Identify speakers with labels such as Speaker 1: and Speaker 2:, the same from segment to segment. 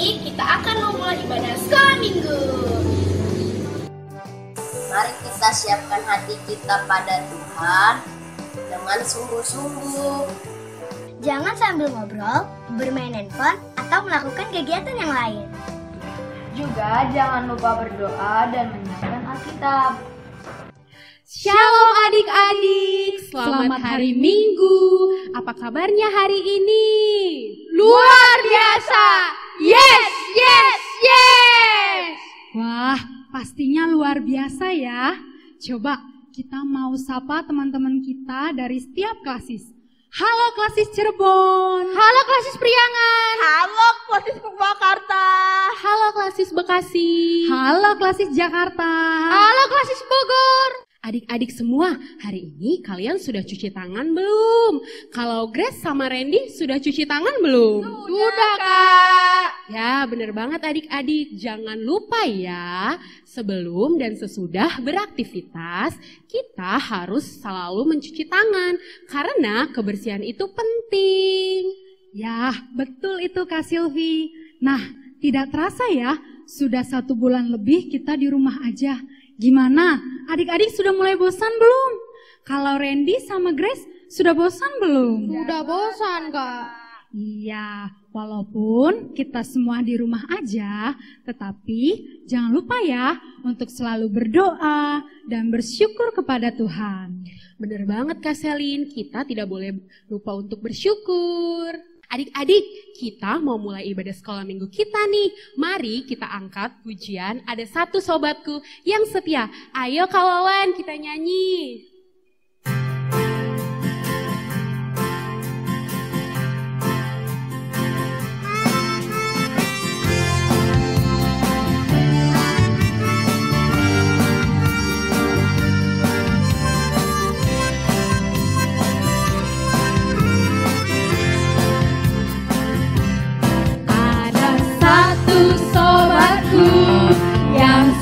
Speaker 1: ini kita akan memulai ibadah sekolah minggu.
Speaker 2: Mari kita siapkan hati kita pada Tuhan dengan sungguh-sungguh.
Speaker 3: Jangan sambil ngobrol, bermain handphone, atau melakukan kegiatan yang lain.
Speaker 4: Juga jangan lupa berdoa dan menyiapkan Alkitab.
Speaker 5: Shalom adik-adik, selamat hari Minggu. Apa kabarnya hari ini? Luar biasa. Yes, yes, yes. Wah, pastinya luar biasa ya. Coba kita mau sapa teman-teman kita dari setiap klasis. Halo klasis Cirebon. Halo klasis Priangan.
Speaker 4: Halo klasis Purwakarta.
Speaker 5: Halo klasis Bekasi. Halo klasis Jakarta. Halo klasis Bogor. Adik-adik semua, hari ini kalian sudah cuci tangan belum? Kalau Grace sama Randy sudah cuci tangan belum?
Speaker 4: Sudah, Kak.
Speaker 5: Ya, bener banget adik-adik. Jangan lupa ya, sebelum dan sesudah beraktivitas, kita harus selalu mencuci tangan. Karena kebersihan itu penting. Ya, betul itu Kak Silvi. Nah, tidak terasa ya, sudah 1 bulan lebih kita di rumah aja. Gimana? Adik-adik sudah mulai bosan belum? Kalau Randy sama Grace sudah bosan belum?
Speaker 4: Sudah bosan, Kak.
Speaker 5: Iya, walaupun kita semua di rumah aja, tetapi jangan lupa ya untuk selalu berdoa dan bersyukur kepada Tuhan. Bener banget Kak Selin, kita tidak boleh lupa untuk bersyukur. Adik-adik, kita mau mulai ibadah sekolah minggu kita nih. Mari kita angkat pujian Ada Satu Sobatku yang Setia. Ayo Kak Wawan, kita nyanyi.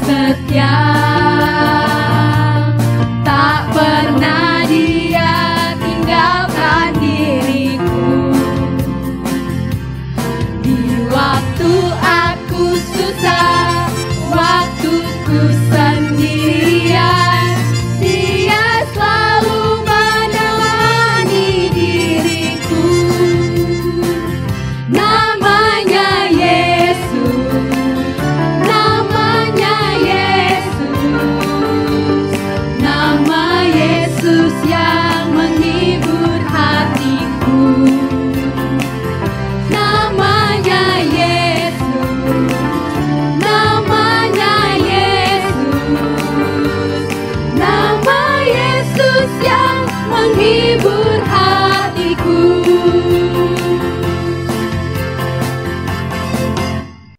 Speaker 5: Setia, tak pernah dia tinggalkan diriku. Di waktu aku susah, waktu ku sendirian, dia selalu menemani diriku. Namanya Yesus. Yang menghibur hatiku, namanya Yesus, namanya Yesus, nama Yesus yang menghibur hatiku.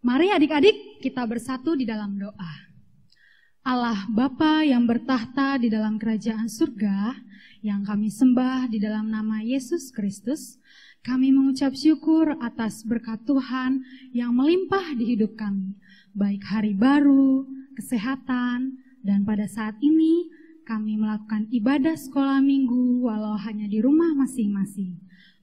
Speaker 5: Mari adik-adik kita bersatu di dalam doa. Allah Bapa yang bertahta di dalam kerajaan surga, yang kami sembah di dalam nama Yesus Kristus, kami mengucap syukur atas berkat Tuhan yang melimpah di hidup kami, baik hari baru, kesehatan, dan pada saat ini kami melakukan ibadah sekolah minggu walau hanya di rumah masing-masing.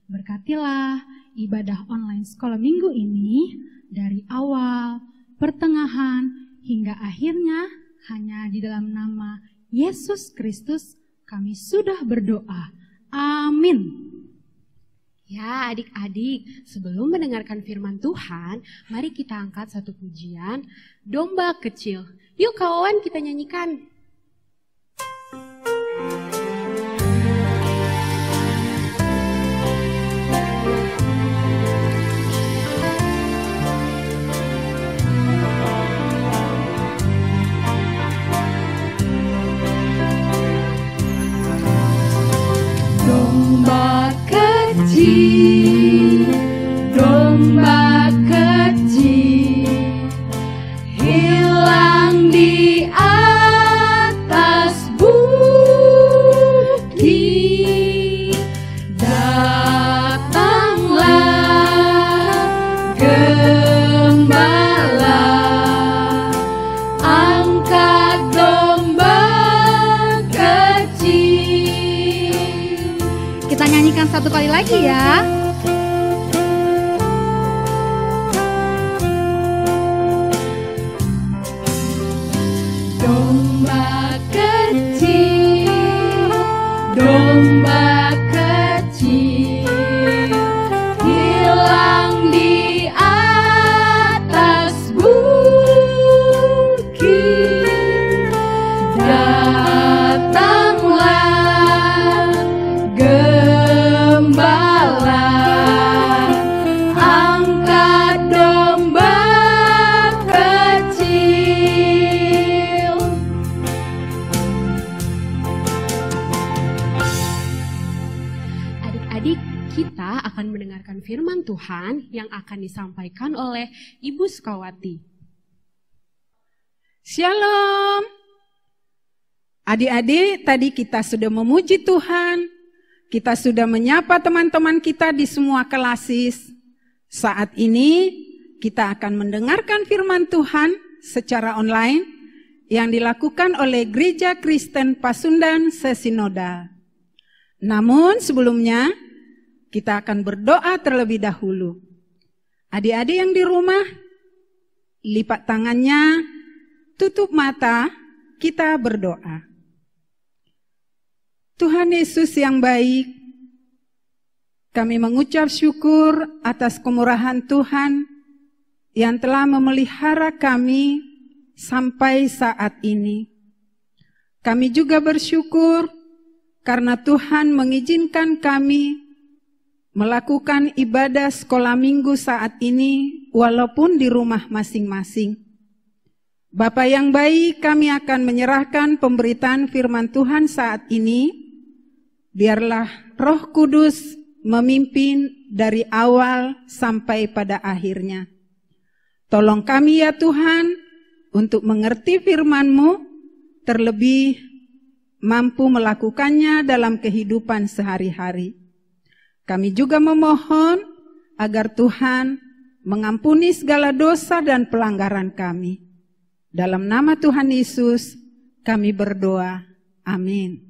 Speaker 5: Berkatilah ibadah online sekolah minggu ini dari awal, pertengahan, hingga akhirnya. Hanya di dalam nama Yesus Kristus kami sudah berdoa. Amin. Ya adik-adik, sebelum mendengarkan firman Tuhan, mari kita angkat satu pujian, Domba Kecil. Yuk kawan kita nyanyikan. Domba kecil, domba kecil, hilang di atas bukit. Datanglah gembala, angkat domba kecil. Kita nyanyikan satu kali lagi ya.
Speaker 6: Tuhan yang akan disampaikan oleh Ibu Sukawati.
Speaker 7: Shalom. Adik-adik, tadi kita sudah memuji Tuhan. Kita sudah menyapa teman-teman kita di semua kelasis. Saat ini kita akan mendengarkan firman Tuhan secara online yang dilakukan oleh Gereja Kristen Pasundan Sesinodal. Namun sebelumnya kita akan berdoa terlebih dahulu. Adik-adik yang di rumah, lipat tangannya, tutup mata, kita berdoa. Tuhan Yesus yang baik, kami mengucap syukur atas kemurahan Tuhan yang telah memelihara kami sampai saat ini. Kami juga bersyukur karena Tuhan mengizinkan kami melakukan ibadah sekolah minggu saat ini walaupun di rumah masing-masing. Bapa yang baik, kami akan menyerahkan pemberitaan firman Tuhan saat ini. Biarlah Roh Kudus memimpin dari awal sampai pada akhirnya. Tolong kami ya Tuhan untuk mengerti firman-Mu, terlebih mampu melakukannya dalam kehidupan sehari-hari. Kami juga memohon agar Tuhan mengampuni segala dosa dan pelanggaran kami. Dalam nama Tuhan Yesus kami berdoa. Amin.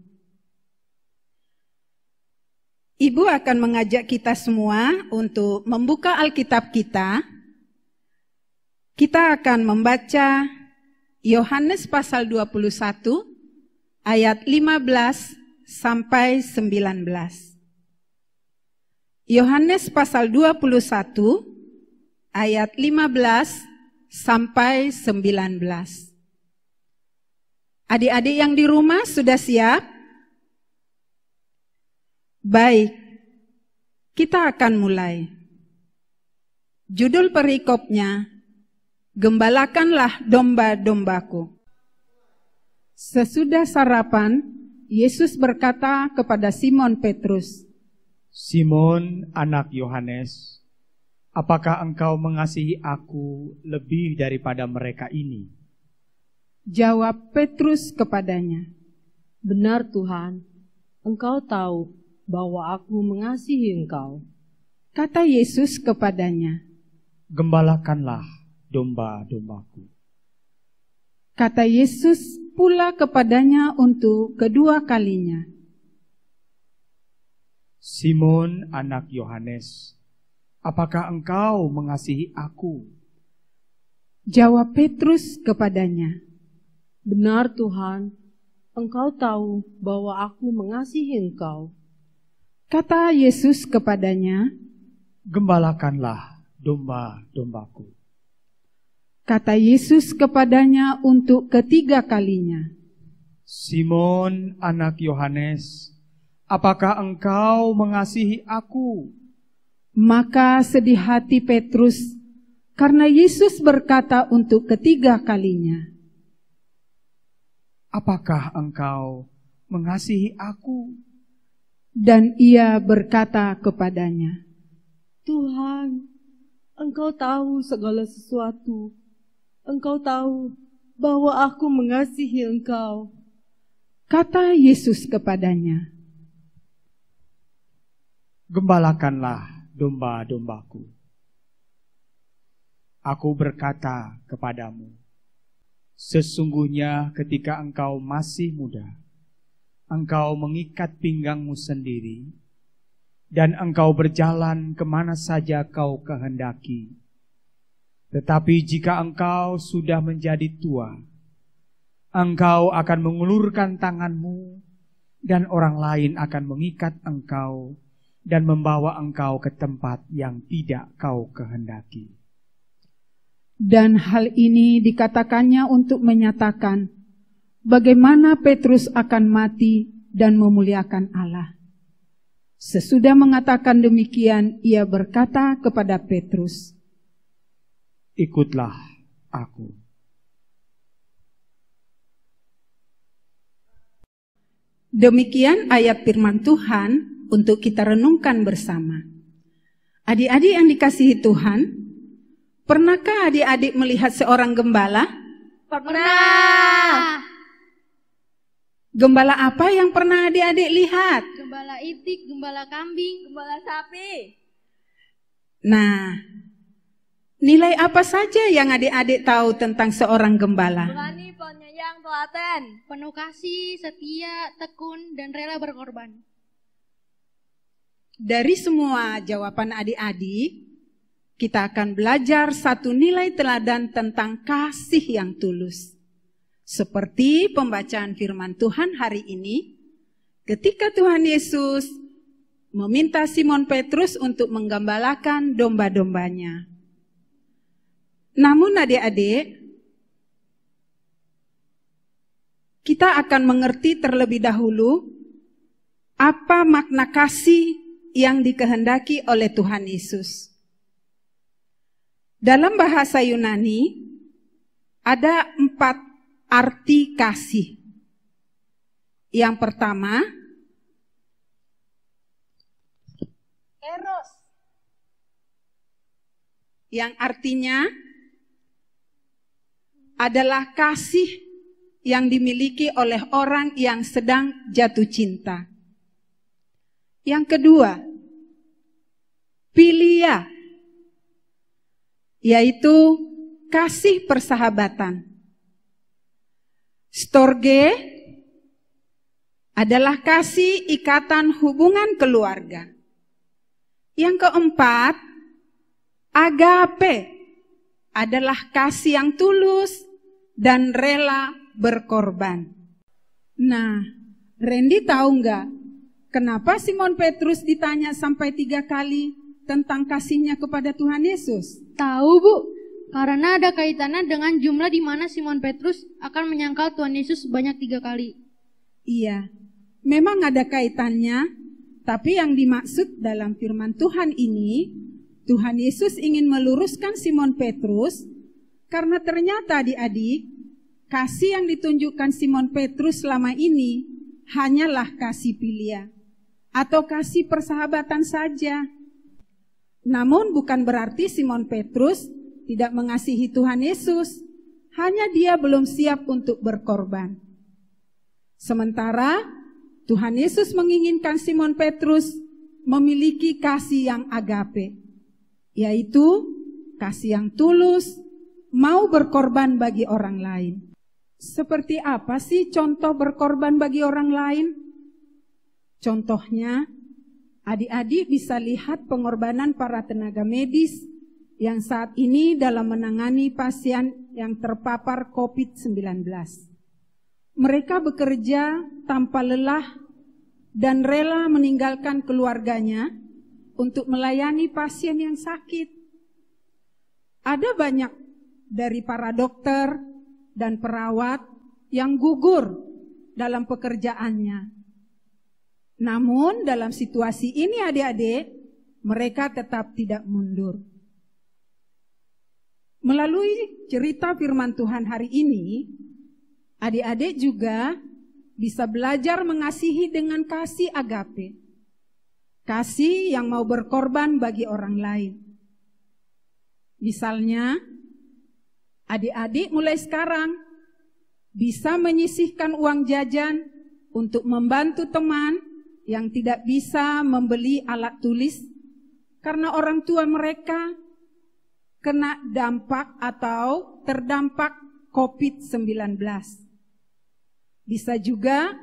Speaker 7: Ibu akan mengajak kita semua untuk membuka Alkitab kita. Kita akan membaca Yohanes pasal 21 ayat 15 sampai 19. Yohanes pasal 21 ayat 15 sampai 19. Adik-adik yang di rumah sudah siap? Baik, kita akan mulai. Judul perikopnya, Gembalakanlah domba-dombaku. Sesudah sarapan, Yesus berkata kepada Simon Petrus,
Speaker 8: Simon, anak Yohanes, apakah engkau mengasihi aku lebih daripada mereka ini?
Speaker 7: Jawab Petrus kepadanya,
Speaker 9: Benar Tuhan, engkau tahu bahwa aku mengasihi engkau.
Speaker 7: Kata Yesus kepadanya,
Speaker 8: Gembalakanlah domba-dombaku.
Speaker 7: Kata Yesus pula kepadanya untuk kedua kalinya,
Speaker 8: Simon, anak Yohanes, apakah engkau mengasihi aku?
Speaker 7: Jawab Petrus kepadanya,
Speaker 9: Benar Tuhan, engkau tahu bahwa aku mengasihi engkau.
Speaker 7: Kata Yesus kepadanya,
Speaker 8: Gembalakanlah domba-dombaku.
Speaker 7: Kata Yesus kepadanya untuk ketiga kalinya,
Speaker 8: Simon, anak Yohanes, apakah engkau mengasihi aku?
Speaker 7: Maka sedih hati Petrus karena Yesus berkata untuk ketiga kalinya,
Speaker 8: Apakah engkau mengasihi aku?
Speaker 7: Dan ia berkata kepadanya,
Speaker 9: Tuhan, engkau tahu segala sesuatu. Engkau tahu bahwa aku mengasihi engkau.
Speaker 7: Kata Yesus kepadanya,
Speaker 8: Gembalakanlah domba-dombaku. Aku berkata kepadamu, sesungguhnya ketika engkau masih muda, engkau mengikat pinggangmu sendiri, dan engkau berjalan kemana saja kau kehendaki. Tetapi jika engkau sudah menjadi tua, engkau akan mengulurkan tanganmu, dan orang lain akan mengikat engkau, dan membawa engkau ke tempat yang tidak kau kehendaki.
Speaker 7: Dan hal ini dikatakannya untuk menyatakan bagaimana Petrus akan mati dan memuliakan Allah. Sesudah mengatakan demikian, ia berkata kepada Petrus,
Speaker 8: Ikutlah aku.
Speaker 7: Demikian ayat firman Tuhan untuk kita renungkan bersama. Adik-adik yang dikasihi Tuhan, pernahkah adik-adik melihat seorang gembala?
Speaker 4: Pernah.
Speaker 7: Gembala apa yang pernah adik-adik lihat?
Speaker 1: Gembala itik, gembala kambing,
Speaker 4: Gembala sapi.
Speaker 7: Nah, nilai apa saja yang adik-adik tahu tentang seorang gembala?
Speaker 4: Berani, penyayang, telaten.
Speaker 1: penuh kasih, setia, tekun, dan rela berkorban.
Speaker 7: Dari semua jawaban adik-adik, kita akan belajar satu nilai teladan tentang kasih yang tulus. Seperti pembacaan firman Tuhan hari ini, ketika Tuhan Yesus meminta Simon Petrus untuk menggembalakan domba-dombanya. Namun adik-adik, kita akan mengerti terlebih dahulu apa makna kasih yang dikehendaki oleh Tuhan Yesus. Dalam bahasa Yunani, ada 4 arti kasih. Yang pertama,
Speaker 4: Eros.
Speaker 7: yang artinya adalah kasih yang dimiliki oleh orang yang sedang jatuh cinta. Yang kedua, philia, yaitu kasih persahabatan. Storge adalah kasih ikatan hubungan keluarga. Yang keempat, agape adalah kasih yang tulus dan rela berkorban. Nah, Randy tahu nggak kenapa Simon Petrus ditanya sampai 3 kali tentang kasihnya kepada Tuhan Yesus?
Speaker 1: Tahu, Bu, karena ada kaitannya dengan jumlah di mana Simon Petrus akan menyangkal Tuhan Yesus sebanyak 3 kali.
Speaker 7: Iya, memang ada kaitannya, tapi yang dimaksud dalam firman Tuhan ini, Tuhan Yesus ingin meluruskan Simon Petrus, karena ternyata adik-adik, kasih yang ditunjukkan Simon Petrus selama ini hanyalah kasih philia atau kasih persahabatan saja. Namun bukan berarti Simon Petrus tidak mengasihi Tuhan Yesus, hanya dia belum siap untuk berkorban. Sementara Tuhan Yesus menginginkan Simon Petrus memiliki kasih yang agape, yaitu kasih yang tulus, mau berkorban bagi orang lain. Seperti apa sih contoh berkorban bagi orang lain? Contohnya, adik-adik bisa lihat pengorbanan para tenaga medis yang saat ini dalam menangani pasien yang terpapar COVID-19. Mereka bekerja tanpa lelah dan rela meninggalkan keluarganya untuk melayani pasien yang sakit. Ada banyak dari para dokter dan perawat yang gugur dalam pekerjaannya. Namun dalam situasi ini adik-adik, mereka tetap tidak mundur. Melalui cerita firman Tuhan hari ini, adik-adik juga bisa belajar mengasihi dengan kasih agape. Kasih yang mau berkorban bagi orang lain. Misalnya, adik-adik mulai sekarang bisa menyisihkan uang jajan untuk membantu teman yang tidak bisa membeli alat tulis karena orang tua mereka kena dampak atau terdampak COVID-19. Bisa juga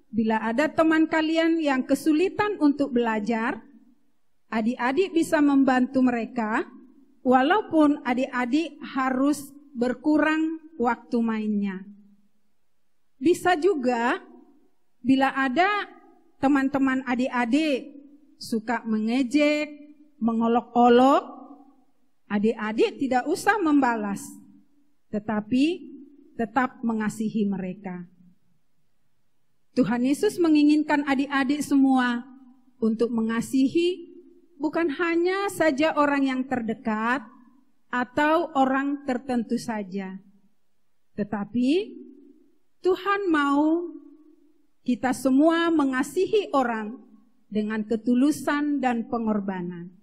Speaker 7: bila ada teman kalian yang kesulitan untuk belajar, adik-adik bisa membantu mereka walaupun adik-adik harus berkurang waktu mainnya. Bisa juga bila ada teman-teman adik-adik suka mengejek, mengolok-olok, adik-adik tidak usah membalas, tetapi tetap mengasihi mereka. Tuhan Yesus menginginkan adik-adik semua untuk mengasihi bukan hanya saja orang yang terdekat atau orang tertentu saja, tetapi Tuhan mau kita semua mengasihi orang dengan ketulusan dan pengorbanan.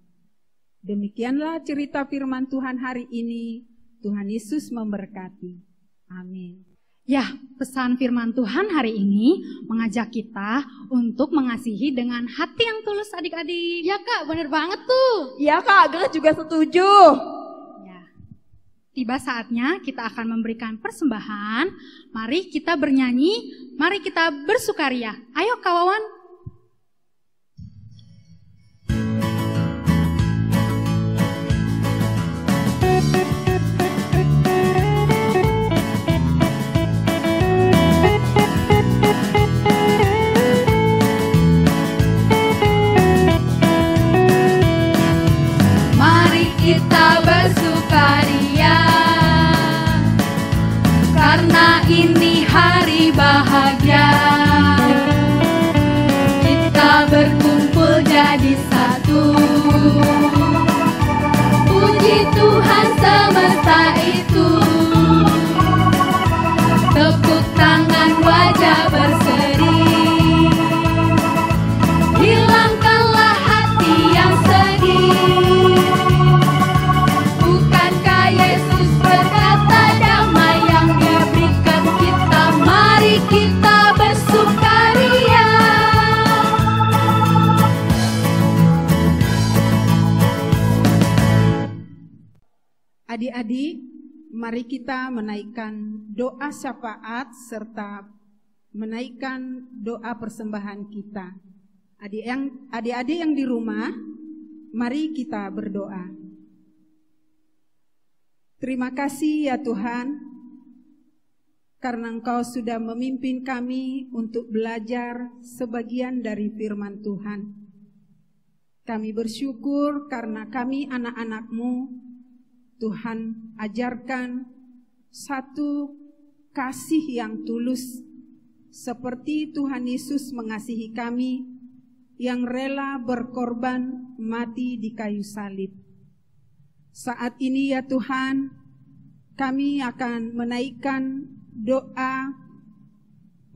Speaker 7: Demikianlah cerita firman Tuhan hari ini. Tuhan Yesus memberkati. Amin.
Speaker 5: Ya, pesan firman Tuhan hari ini mengajak kita untuk mengasihi dengan hati yang tulus adik-adik.
Speaker 1: Ya Kak, bener banget tuh.
Speaker 9: Iya Kak, Agnes juga setuju.
Speaker 5: Ya. Tiba saatnya kita akan memberikan persembahan. Mari kita bernyanyi, mari kita bersukaria. Ayo Kak Wawan.
Speaker 6: Kita bersukaria karena ini hari bahagia. Kita berkumpul jadi satu. Puji Tuhan semesta itu. Tepuk tangan, wajah berseri. Hilangkanlah hati yang sedih. Yesus berkata damai yang Dia berikan kita, mari kita bersukaria.
Speaker 7: Adik-adik, mari kita menaikkan doa syafaat serta menaikkan doa persembahan kita. Adik-adik yang di rumah, mari kita berdoa. Terima kasih ya Tuhan, karena Engkau sudah memimpin kami untuk belajar sebagian dari firman Tuhan. Kami bersyukur karena kami anak-anak-Mu, Tuhan ajarkan satu kasih yang tulus, seperti Tuhan Yesus mengasihi kami, yang rela berkorban mati di kayu salib. Saat ini ya Tuhan, kami akan menaikkan doa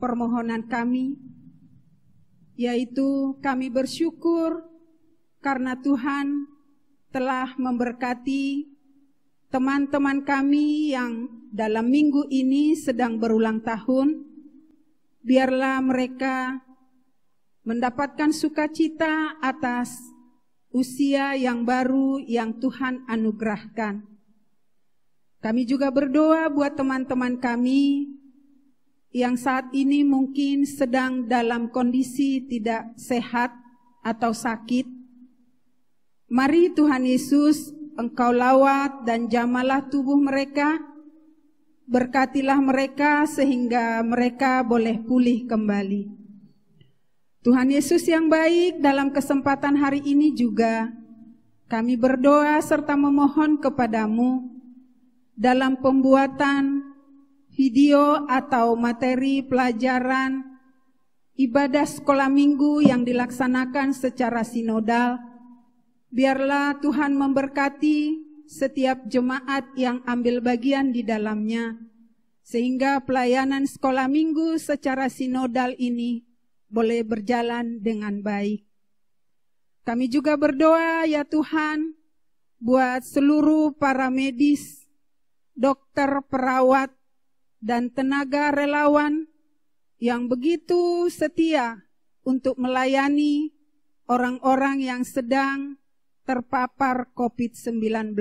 Speaker 7: permohonan kami, yaitu kami bersyukur karena Tuhan telah memberkati teman-teman kami yang dalam minggu ini sedang berulang tahun. Biarlah mereka mendapatkan sukacita atas usia yang baru yang Tuhan anugerahkan. Kami juga berdoa buat teman-teman kami yang saat ini mungkin sedang dalam kondisi tidak sehat atau sakit. Mari Tuhan Yesus, Engkau lawat dan jamalah tubuh mereka. Berkatilah mereka sehingga mereka boleh pulih kembali. Tuhan Yesus yang baik, dalam kesempatan hari ini juga kami berdoa serta memohon kepadamu dalam pembuatan video atau materi pelajaran ibadah sekolah minggu yang dilaksanakan secara sinodal. Biarlah Tuhan memberkati setiap jemaat yang ambil bagian di dalamnya, sehingga pelayanan sekolah minggu secara sinodal ini boleh berjalan dengan baik. Kami juga berdoa ya Tuhan buat seluruh para medis, dokter, perawat, dan tenaga relawan yang begitu setia untuk melayani orang-orang yang sedang terpapar COVID-19.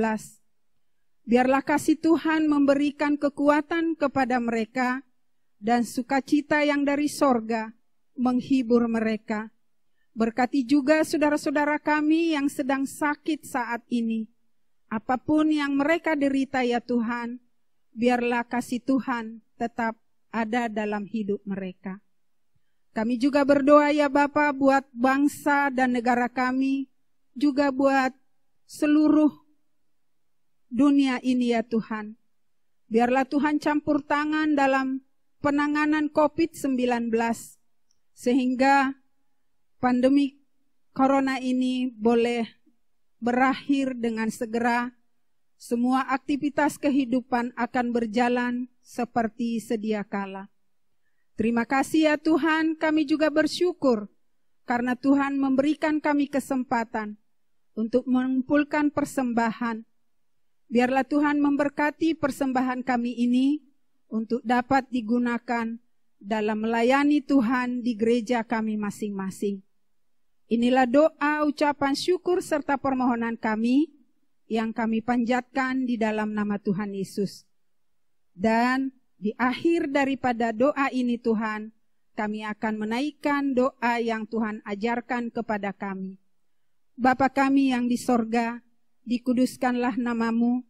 Speaker 7: Biarlah kasih Tuhan memberikan kekuatan kepada mereka dan sukacita yang dari sorga menghibur mereka. Berkati juga saudara-saudara kami yang sedang sakit saat ini. Apapun yang mereka derita ya Tuhan, biarlah kasih Tuhan tetap ada dalam hidup mereka. Kami juga berdoa ya Bapa buat bangsa dan negara kami, juga buat seluruh dunia ini ya Tuhan. Biarlah Tuhan campur tangan dalam penanganan COVID-19, sehingga pandemi corona ini boleh berakhir dengan segera. Semua aktivitas kehidupan akan berjalan seperti sedia kala. Terima kasih ya Tuhan, kami juga bersyukur karena Tuhan memberikan kami kesempatan untuk mengumpulkan persembahan. Biarlah Tuhan memberkati persembahan kami ini untuk dapat digunakan dalam melayani Tuhan di gereja kami masing-masing. Inilah doa, ucapan syukur serta permohonan kami yang kami panjatkan di dalam nama Tuhan Yesus. Dan di akhir daripada doa ini Tuhan, kami akan menaikkan doa yang Tuhan ajarkan kepada kami. Bapa kami yang di sorga, dikuduskanlah namamu,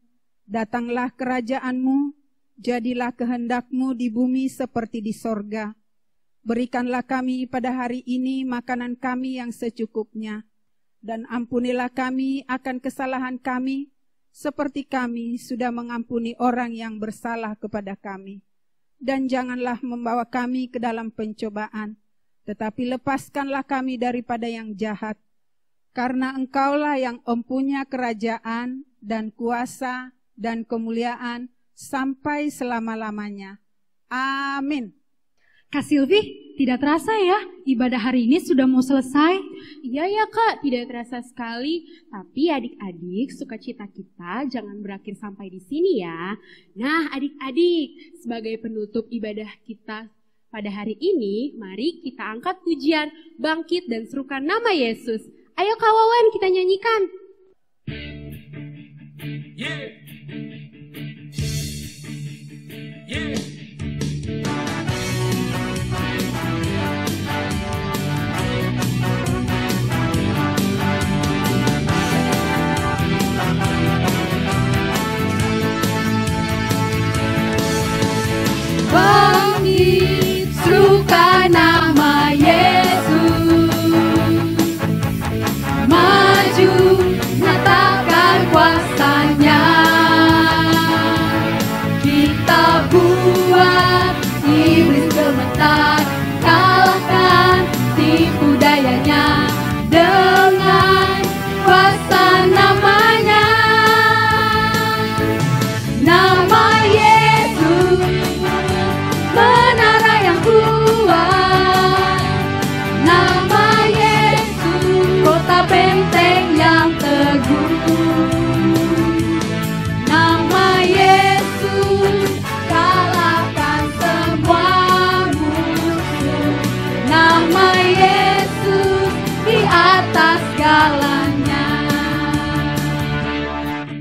Speaker 7: datanglah kerajaan-Mu, jadilah kehendak-Mu di bumi seperti di sorga. Berikanlah kami pada hari ini makanan kami yang secukupnya, dan ampunilah kami akan kesalahan kami, seperti kami sudah mengampuni orang yang bersalah kepada kami. Dan janganlah membawa kami ke dalam pencobaan, tetapi lepaskanlah kami daripada yang jahat. Karena Engkaulah yang mempunyai kerajaan dan kuasa dan kemuliaan sampai selama-lamanya. Amin.
Speaker 5: Kak Silvi, tidak terasa ya, ibadah hari ini sudah mau selesai.
Speaker 6: Iya ya Kak, tidak terasa sekali. Tapi adik-adik, sukacita kita jangan berakhir sampai di sini ya. Nah adik-adik, sebagai penutup ibadah kita pada hari ini, mari kita angkat pujian, bangkit dan serukan nama Yesus. Ayo Kak Wawan, kita nyanyikan.
Speaker 10: Yeah. Yeah.
Speaker 6: Bangkit, serukan nama Yesus. Maju, nyatakan kuasa-Nya. Kita buat iblis gemetar, kalahkan tipu dayanya dengan kuasa namanya. Nama Yesus, menara yang kuat. Nama Yesus, kota benteng yang teguh. Nama Yesus, kalahkan semua musuh. Nama Yesus, di atas segalanya.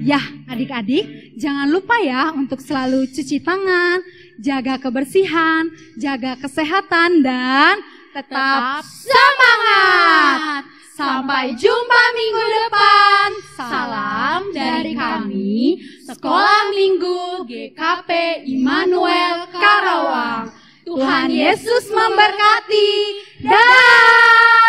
Speaker 5: Yah, adik-adik, jangan lupa ya untuk selalu cuci tangan, jaga kebersihan, jaga kesehatan, dan tetap semangat.
Speaker 6: Sampai jumpa minggu depan. Salam dari kami, Sekolah Minggu GKP Immanuel Karawang. Tuhan Yesus memberkati. Dah.